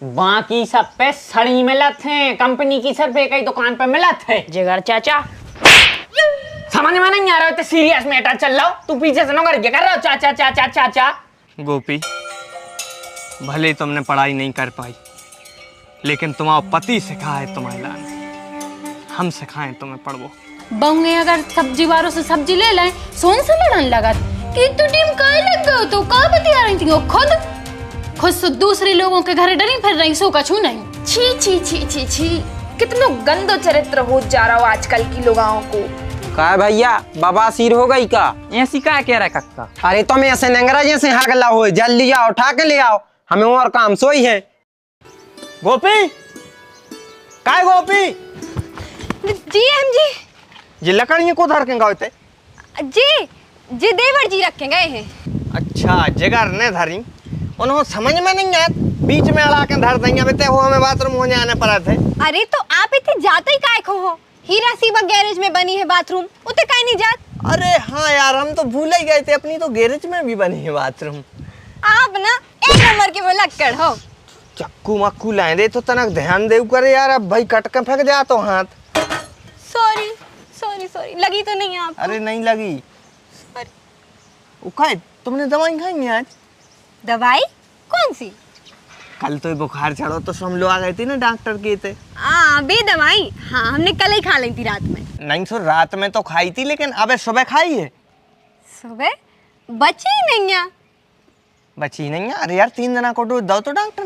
बाकी सब पे सड़ी मिलत है, कंपनी की सिर्फ एक ही दुकान पे मिलत है। जिगर चाचा समझ में नहीं आ रहा है, सीरियस मैटर चल रहा हो, तू पीछे से नौकर क्या कर रहा हो? चाचा चाचा चाचा। गोपी, भले तुमने पढ़ाई नहीं कर पाई, लेकिन तुम्हारा पति सिखाए तुम्हें लाने, हम सिखाएं तुम्हें पढ़वो। बहुए अगर सब्जी वालों से सब्जी ले लाए, सोन से लड़न लगा कि तू टीम का लग गयो तो का बतिया रही थी? वो खुद से दूसरे लोगों के घर डरी फिर रही, सो कछू नहीं। छी छी छी छी छी, कितनो गंदो चरित्र हो जा रहा हो आजकल की लोगों को। का भैया बवासीर हो गई का? ऐसी का कह रहा है कक्का? अरे तुम ऐसे नंगरा जैसे हगला हो, जल्दी आओ उठा के ले आओ, हमें और काम सोई है। गोपी, काय गोपी? जी हम जी। ये लकड़ियाँ को धर के गए थे? जी देवर जी रखे गए हैं। अच्छा, जगह ने धरी, उन्होंने समझ में नहीं आया, बीच में अड़ा के धर देंगे। बेटे वो हमें बाथरूम होने आने पड़ा थे। अरे तो आप इतने जाते ही काय खो हो? हीरा सीबा गैरेज में बनी है बाथरूम, उते काय नहीं जात? अरे हाँ यार, हम तो भूल ही गए थे, अपनी तो गैरेज में भी बनी है बाथरूम। आप ना एक नंबर के वो लक्कड़ हो। चक्कू मक्कू लाए दे तो तनक ध्यान दे करे यार, अब भाई कट के फेंक जा तो हाथ। सॉरी सॉरी सॉरी, लगी तो नहीं आप? अरे नहीं लगी। सॉरी। तुमने दवाई खाई नहीं आज? दवाई कौन सी? कल तो बुखार चढ़ो तो हम लोग आ गए थे ना, डॉक्टर के थे। बे दवाई, हाँ हमने कल ही खा ली थी रात में। नहीं सो रात में तो खाई थी, लेकिन अबे सुबह खाई है। सुबह बची ही नहीं है। बची नहीं है? अरे यार 3 दिन को डोज दो तो डॉक्टर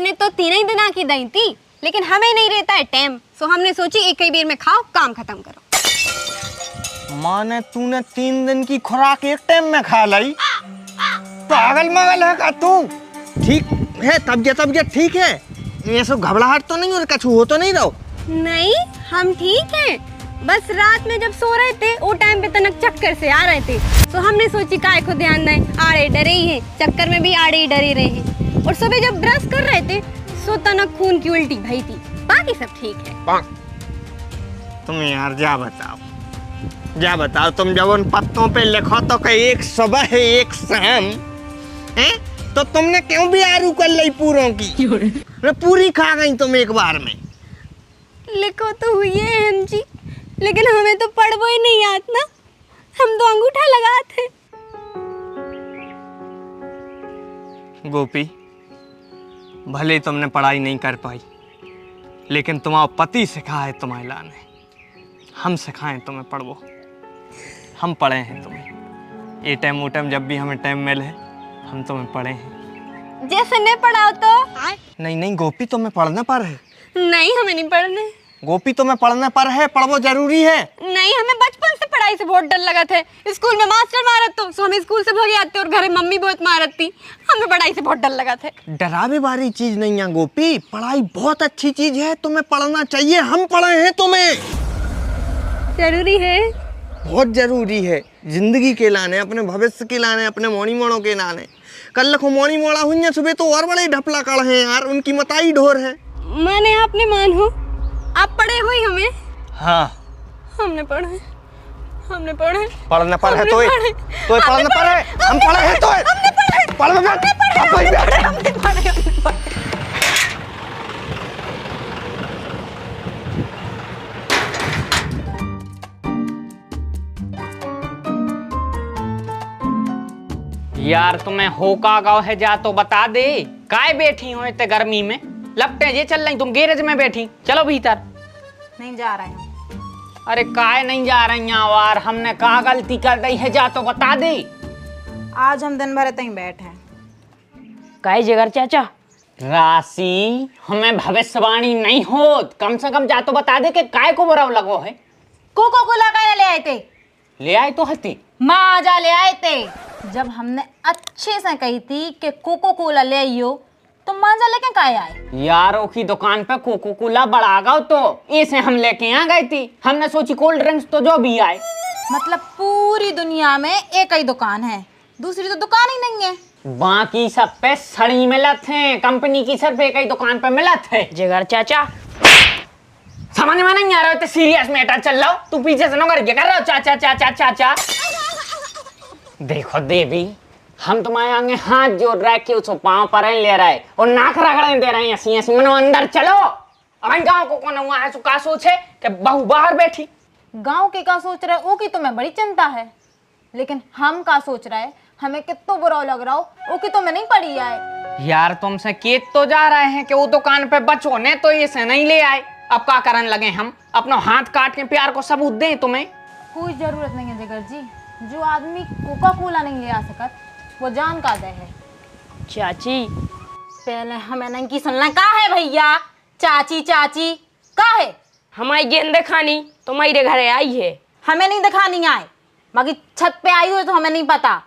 ने तो 3 ही दिन की दी थी, लेकिन हमें नहीं रहता है टाइम, सो हमने सोची एक ही बेर में खाओ, काम खत्म करो। माने तूने 3 दिन की खुराक एक टाइम में खा ली? पागल मगल है का तू? ठीक है, तबीयत ठीक है? ये सब घबराहट तो नहीं और कछु हो तो नहीं रहो? नहीं, हम ठीक हैं, बस रात में जब सो रहे थे वो टाइम पे तनक चक्कर से आ रहे थे, तो हमने सोची काय को ध्यान नहीं, आड़े डरे ही हैं, चक्कर में भी आड़े ही डरे रहे हैं। और सुबह जब ब्रश कर रहे थे सो तनक खून की उल्टी भई थी, बाकी सब ठीक है। तुम यार जा बताओ, तुम जब उन पत्तों पे लिखो तो कि एक सुबह है एक शाम है, तो तुमने क्यों भी आरू कर ली पूरों की? पूरी खा गई तुम एक बार में। लिखो तो हुई है हम जी, लेकिन हमें तो पढ़वो ही नहीं आता ना, हम तो अंगूठा लगाते। गोपी, भले तुमने पढ़ाई नहीं कर पाई, लेकिन तुम्हारा पति सिखाए तुम्हें लाने, हम सिखाएं तुम्हें पढ़वो। हम पढ़े हैं तुम्हें, ये टाइम वो टाइम जब भी हमें टाइम मिले हम तुम्हें पढ़े हैं। जैसे नहीं पढ़ाओ तो? नहीं गोपी, तुम्हें पढ़ना पर है। नहीं, हमें नहीं पढ़ने। गोपी, तुम्हें पढ़ना पर है, पढ़वो जरूरी है। नहीं, हमें बचपन से पढ़ाई से बहुत डर लगा था, स्कूल में मास्टर मारत तो हमें स्कूल से भागे आते और घर में मम्मी बहुत मारत थी, हमें पढ़ाई से बहुत डर लगा था। डरावे वाली चीज नहीं है गोपी, पढ़ाई बहुत अच्छी चीज है, तुम्हें पढ़ना चाहिए, हम पढ़े हैं तुम्हें। जरूरी है, बहुत जरूरी है, जिंदगी के लाने, अपने भविष्य के लाने, अपने मोनी मोड़ों के लाने। कल को मोनी मोड़ा हुई सुबह तो और बड़े ढपला कड़ हैं यार, उनकी मताई ढोर है। माने आपने मान हो, आप पढ़े हुई हमें? हाँ, हमने पढ़े पढ़ना पर है तो पढ़ना पर है, हम पढ़े हैं तो यार तुम्हें हो का गाँव है, जा तो बता दे, काय बैठी हो इतने गर्मी में? लपटे ये चल रही, तुम गैरेज में बैठी, चलो भीतर। नहीं जा रहे हैं। अरे काय नहीं जा रही यार, हमने कहा गलती कर दी है, जा तो बता दे। आज हम दिन भर तहीं बैठे हैं। काय जिगर चाचा? राशि, हमें भविष्यवाणी नहीं हो, कम से कम जा तो बता दे कि काय को बुरा लगो है। कोको कोला काय ले आए थे? ले आए तो हती माजा ले आए थे। जब हमने अच्छे से कही थी कि कोको कोला ले आइयो, तो माजा लेके काय आए? यारों की दुकान पे कोको कोला बढ़ा गो तो इसे हम लेके आ गई थी, हमने सोची कोल्ड ड्रिंक्स तो जो भी आए। मतलब पूरी दुनिया में एक ही दुकान है, दूसरी तो दुकान ही नहीं है। बाकी सब पे सड़ी मिलत है, कंपनी की सिर्फ एक ही दुकान पे मिलत है। जिगर चाचा, समझ में नहीं आ रहा है, सीरियस मैटर चल रहा हो, तू पीछे से नौकर क्या कर रहा हो? चाचा चाचा चाचा। देखो देवी, हम तुम्हारे आगे हाथ जोड़ रहे कि उसको पाँव पर ले रहे और नाक रगड़ने दे रहे हैं ऐसी ऐसी। मनो अंदर चलो। अब गाँव को कौन हुआ है सो का सोचे कि बहू बाहर बैठी। गांव के का सोच रहे ओ की तुम्हें बड़ी चिंता है, लेकिन हम का सोच रहे हमें कितना बुरा लग रहा हो ओ की तुम्हें नहीं पड़ी आए। यार तुमसे केत तो जा रहे हैं कि वो दुकान पे बचो ने तो इसे नहीं ले आए। अब क्या करने लगे हम? अपना हाथ काट के प्यार को सबूत दें तुम्हें? कोई जरूरत नहीं है जिगर जी, जो आदमी कोका कोला नहीं ले आ सकत वो जान का दे है। चाची पहले हमें नहीं की सुनना का है भैया। चाची चाची का है? हमारी गेंद खानी तुम्हारे घरे आई है। हमें नहीं दिखानी आए, बाकी छत पे आई हो तो हमें नहीं पता।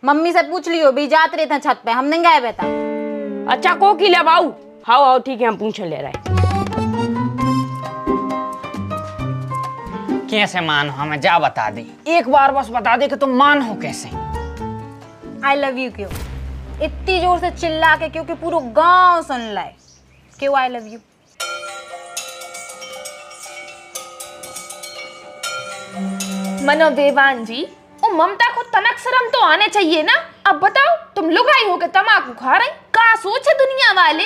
मम्मी से पूछ लियो भी जात रहे थे छत पे, हम नहीं गए बेटा। अच्छा को की लगाऊ? हाँ हाँ ठीक है, हम पूछ ले रहे। कैसे मान हो? हमें जा बता दे, एक बार बस बता दे कि तुम मान हो कैसे। आई लव यू क्यों इतनी जोर से चिल्ला के, क्योंकि पूरा गांव सुन लाए क्यों आई लव यू। मनो देवान जी, ओ ममता को तनक शर्म तो आने चाहिए ना। अब बताओ तुम लुगाई हो के तमाकू खा रही, का सोचे दुनिया वाले?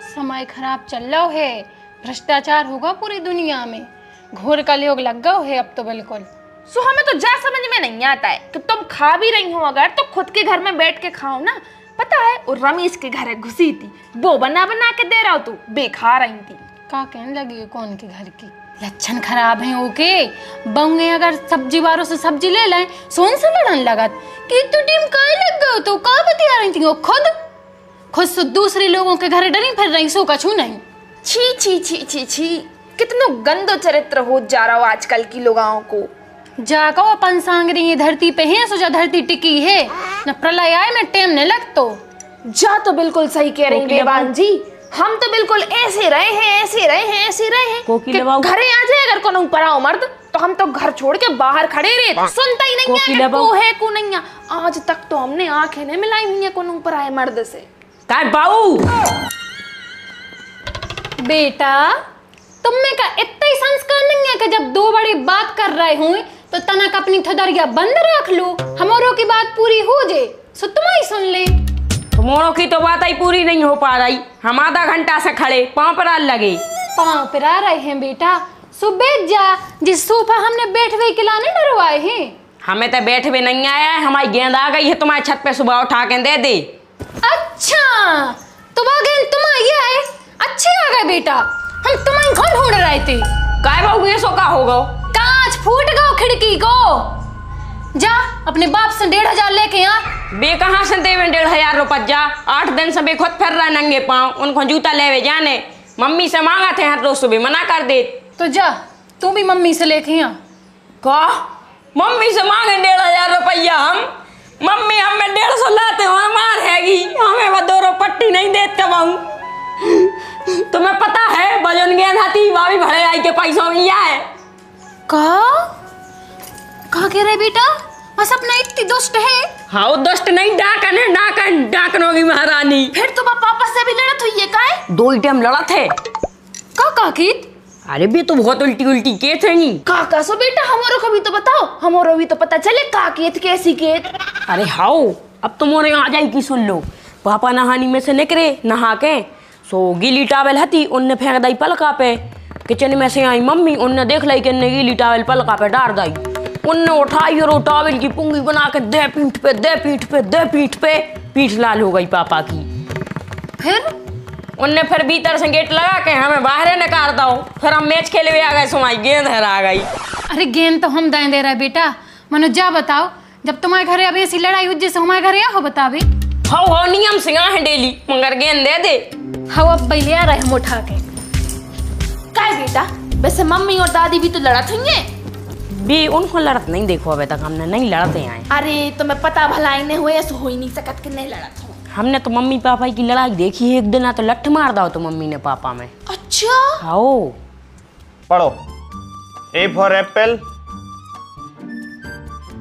समय खराब चल रहा है, भ्रष्टाचार होगा पूरी दुनिया में, घोर कलयुग लग गया है अब तो बिल्कुल। सो हमें तो जा समझ में नहीं आता है कि तुम खा भी रही हो अगर तो खुद के घर में बैठ के खाओ ना। पता है और रमेश के घर घुसी थी, वो बना बना के दे रहा हो तू बेखा रही थी। का कहने लगी कौन के घर की? लक्षण खराब हैं ओके। बंगे अगर सब्जी वालों से सब्जी ले लाए सोन से लड़न लगत कि तू टीम काहे लग गयो तो का बतिया रही थी वो खुद से दूसरे लोगों के घर डरी फिर रही सो कछु नहीं। छी छी छी छी छी, कितनो गंदो चरित्र हो जा रहा हो आजकल की लोगों को। जाको अपन सांग रही धरती पे है, सोचा धरती टिकी है न प्रलय आए में टेम न लगतो। जा तो बिल्कुल सही कह रही देवान जी, हम तो बिल्कुल ऐसे रहे हैं ऐसे रहे हैं ऐसे रहे हैं कि घरे आ जाए अगर कोनो ऊपर आओ मर्द तो हम तो घर छोड़ के बाहर खड़े रहे, सुनता ही नहीं है को है को नहीं है। आज तक तो हमने आंखें नहीं मिलाई हुई है कोनो ऊपर आए मर्द से। काय बाऊ बेटा तुम में का इतना ही संस्कार नहीं है कि जब दो बड़ी बात कर रहे हो तो तनक अपनी थदरिया बंद रख लो, हमारों की बात पूरी हो जाए सो तुम ही सुन ले। तुम्हारों की तो बात ही पूरी नहीं हो पा रही, हम आधा घंटा से खड़े पाँव पर लगे। पाँव पर आ रहे हैं बेटा, सो बैठ जा, जिस सोफा हमने बैठ हुए खिलाने डरवाए हैं। हमें तो बैठ भी नहीं आया है, हमारी गेंद आ गई है तुम्हारी छत पे, सुबह उठा के दे दे। अच्छा तो वो गेंद तुम्हारी है, अच्छे आ गए बेटा, हम तुम्हारी कौन ढूंढ रहे थे। काय बाबू ये सो का होगा? कांच फूट गो खिड़की को, जा अपने बाप से 1500 लेके आ। बे कहाँ से देवे 1500 रुपया? जा 8 दिन से बे खुद फिर रहा नंगे पाँव, उनको जूता लेवे जाने। मम्मी से मांगा थे हर रोज सुबह, मना कर दे। तो जा तू भी मम्मी से लेके आ। का मम्मी से मांगे 1500 रुपया? हम मम्मी हमें 150 लाते हो मार हैगी, हमें वो 2 रुपये पट्टी नहीं देते बाबू। तुम्हें पता है बजन गेंद हाथी भाभी भरे आई के पैसों में है। कहा कह रहे बेटा? बस अपना इतनी दुष्ट है। हाँ दुष्ट नहीं, डाकन है, डाकन डाकन होगी महारानी। फिर तो पापा से भी लड़त हुई है काय? 2 टाइम लड़ा थे। का कीत? अरे बे तो बहुत उल्टी उल्टी के थे नहीं। का सो बेटा हमारो को भी तो बताओ, हमारो भी तो पता चले का केत कैसी केत। अरे हाओ अब तुम्हारे आ जाए की सुन लो। पापा नहानी में से निकले, नहा के सो गीली टावल हती उनने फेंक दी पलका पे। किचन में से आई मम्मी, उनने देख ली कि गीली टावल पलका पे डाल दी। उनने उठाई और टावल की पुंगी बना के दे पीठ पे दे पीठ पे दे पीठ पे, पीठ लाल हो गई पापा की। फिर उनने फिर भीतर से गेट लगा के हमें बाहर निकाल दो, फिर हम मैच खेले हुए आ गए, सुनाई गेंद हरा गई। अरे गेंद तो हम दाएं दे रहे बेटा। मनो जा बताओ, जब तुम्हारे घरे अब ऐसी लड़ाई हुई जैसे हमारे घरे हो बतावे। हो नियम सिंगा है डेली, मगर गेंद दे दे। हाँ अब बैले आ रहे हम उठा के। काय बेटा वैसे मम्मी और दादी भी तो लड़त हुई है। भी उनको लड़त नहीं देखो, अभी तक हमने नहीं लड़ते आए। अरे तुम्हें पता भला ही नहीं हुए, ऐसा हो ही नहीं सकत कि नहीं लड़त हो। हमने तो मम्मी पापा की लड़ाई देखी है, एक दिन तो लठ मार दो तो मम्मी ने पापा में। अच्छा आओ पढ़ो। ए फॉर एप्पल,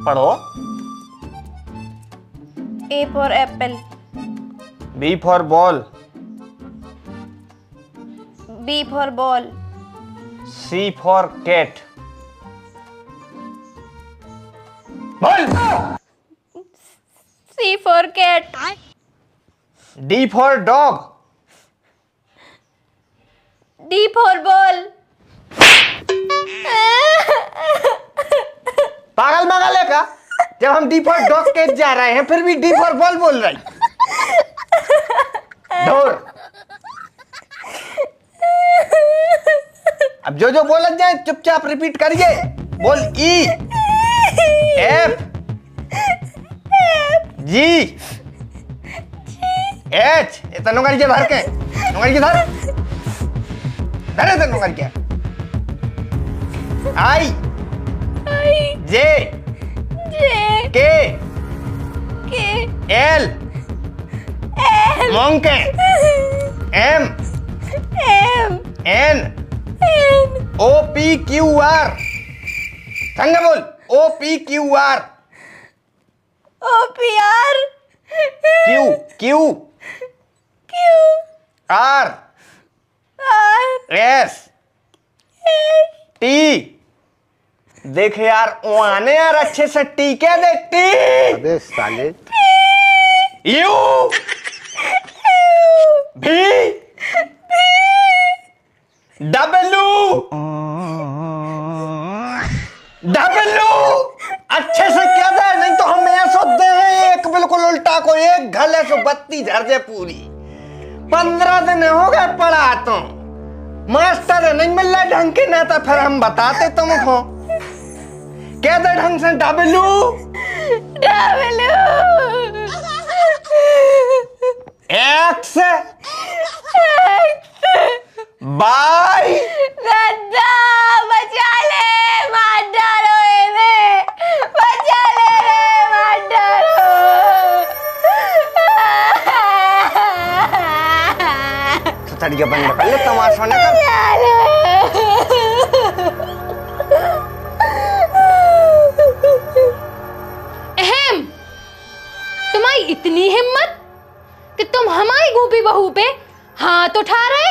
पढ़ो। A for apple, B for ball, B for ball, C for cat. बोल। C for for cat. D for dog. D for ball. पागल मगल है का? जब हम डी फॉर डॉग के जा रहे हैं फिर भी डी फॉर बॉल बोल रही। डोर। अब जो जो बोलत जाए चुपचाप रिपीट करिए। बोल ई एफ जी एच। इतना नोकर के धर के नोकर के धर धरे थे नोकर के। आई जे के एल मोंके M N O P Q R. संग बोल O P Q R. O P R. Q Q R S T. देख यार आने यार अच्छे से टी क्या देखती। अबे साले। यू भी डब्लू डब्लू। अच्छे से क्या दे नहीं तो हम ऐसा दे हैं एक बिल्कुल उल्टा को एक घले से बत्ती झड़ जाए पूरी। 15 दिन हो गए पढ़ा तो मास्टर नहीं मिल रहा ढंग के ना तो फिर हम बताते तुमको। क्या दे ढंग से डब्लू डब्लू एक्स बाय। दादा बचा ले मार डालो इन्हें। बचा ले रे मार डालो। तो तड़िया बंद कर ले तमाशा न कर। अहम, तुम्हारी इतनी हिम्मत कि तुम हमारी गोपी बहू पे हाथ उठा रहे।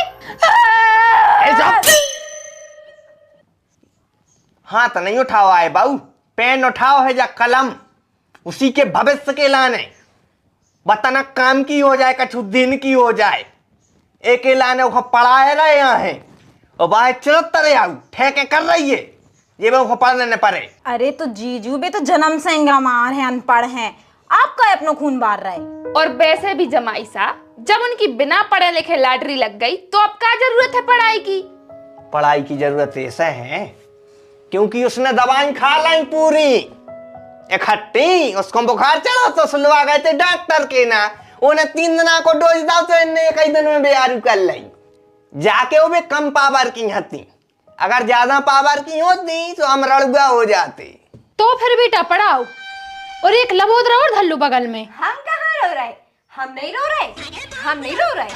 हाथ नहीं उठाओ है बाबू, पेन उठाओ है या कलम। उसी के भविष्य के लाने बताना काम की हो जाए कछु दिन की हो जाए। एक लाने वो पढ़ाए रहे यहाँ है और बाहर चिरत्तर आऊ ठेके कर रही है ये वो पढ़ने न पड़े। अरे तो जीजू बे तो जन्म से इंग्रामार है, अनपढ़ हैं। आपका अपनो खून बार रहे। और वैसे भी जमाई साहब जब उनकी बिना पढ़े लिखे लॉटरी लग गई तो अब क्या जरूरत है पढ़ाई की। पढ़ाई की जरूरत ऐसा है क्योंकि उसने दवाई खा लाई पूरी इकट्ठी। उसको बुखार चढ़ा तो सुलवा गए थे डॉक्टर के ना। उन्हें 3 दिन को डोज दाव तो इन्हें कई दिन में बेआरू कर ली। जाके वो भी कम पावर की हती। अगर ज्यादा पावर की होती तो हम रड़ुआ हो जाते। तो फिर बेटा पढ़ाओ और एक लबोदरा और धल्लू बगल में। हम कहाँ रो रहे? हम नहीं रो रहे। हम नहीं रो रहे।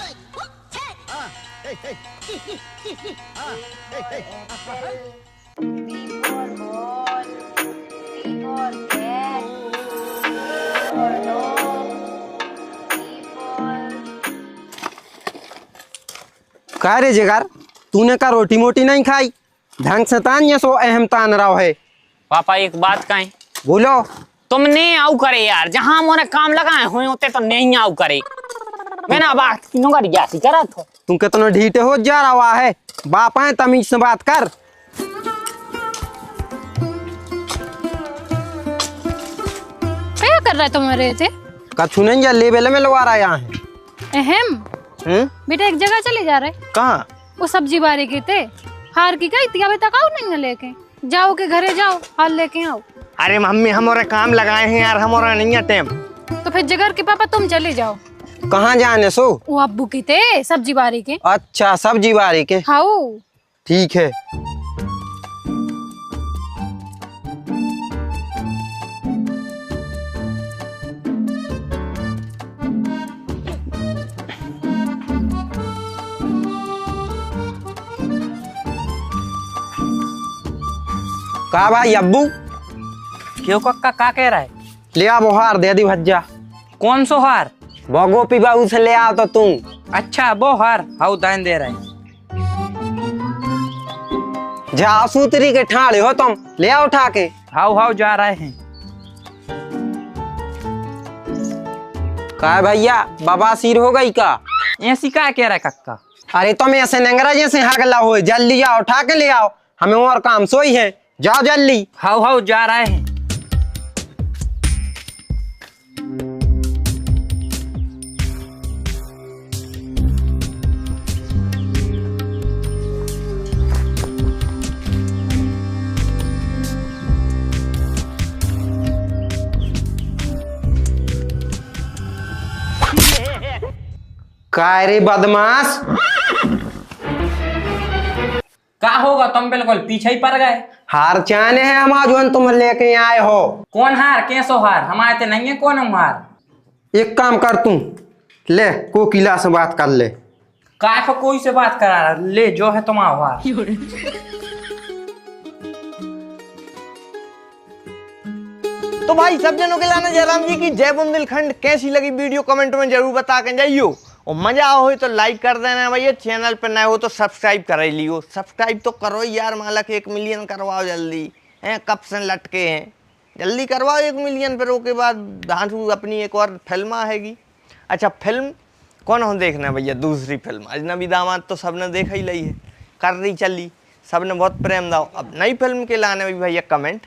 कह रे जिगर तूने का रोटी मोटी नहीं खाई ढंग से तान ये सो अहम तान रहा है। पापा एक बात कहें। बोलो। तुमने आऊ करे यार, जहां मोने काम लगाए हुए होते तो नहीं आऊ करे। मैंने बात किनो कर गया करा तो तुम कितना ढीठे हो जा रहा है। बाप है तमीज से बात कर। क्या कर रहा है तुम्हारे से? कछु नहीं जा लेवल में लगा रहा यहाँ है। अहम बेटा एक जगह चले जा रहे। कहाँ? वो सब्जी बारे के थे हार की कही तिया तक आओ नहीं लेके जाओ के घरे जाओ हाल लेके आओ। अरे मम्मी हमारे काम लगाए हैं यार, हमारा नहीं है टाइम। तो फिर जगर के पापा तुम चले जाओ। कहाँ जाने सो? वो अब्बू की थे सब्जी बारी के। अच्छा सब्जी बारी के। हाँ ठीक है। का भाई अब्बू? क्यों कक्का का कह रहा है? ले आ हार दे दी भज्जा। कौन सो हार? वो गोपी बाबू से ले आओ तो तुम। अच्छा वो हार हाउ दान दे रहा है। जा सूतरी के ठाड़े हो तुम, ले आओ उठा के। हाउ हाउ जा रहे हैं। का भैया बाबा सिर हो गई का? ऐसी का कह रहा है कक्का? अरे तुम ऐसे नंगरा जैसे हगला हो, जल्दी जाओ उठा के ले आओ, हमें और काम सोई है, जाओ जल्दी। हाउ जा रहे हैं। काय रे बदमाश, का होगा, तुम बिल्कुल पीछे ही पड़ गए। हार चाने है हम जो तुम लेके आए हो। कौन हार, कैसो हार? हमारे तो नहीं है कौन हम हार। एक काम कर तू, ले कोकिला से बात कर ले। काय को कोई से बात करा रहा, ले जो है तुम्हारा हार। तो भाई सब जनों के लाना जयराम जी की जय बुंदेलखंड। कैसी लगी वीडियो कमेंट में जरूर बता के जाइयो, और मजा हो तो लाइक कर देना भैया। चैनल पर नए हो तो सब्सक्राइब कर लियो, सब्सक्राइब तो करो यार, मालक 1 मिलियन करवाओ जल्दी हैं, कब से लटके हैं, जल्दी करवाओ 1 मिलियन पर। उसके बाद धांसू अपनी एक और फिल्म आएगी। अच्छा फिल्म कौन हो देखना है भैया? दूसरी फिल्म अजनबी दामाद तो सबने देखा ही ली है, कर रही चली, सबने बहुत प्रेम दाओ। अब नई फिल्म के लाने भी भैया कमेंट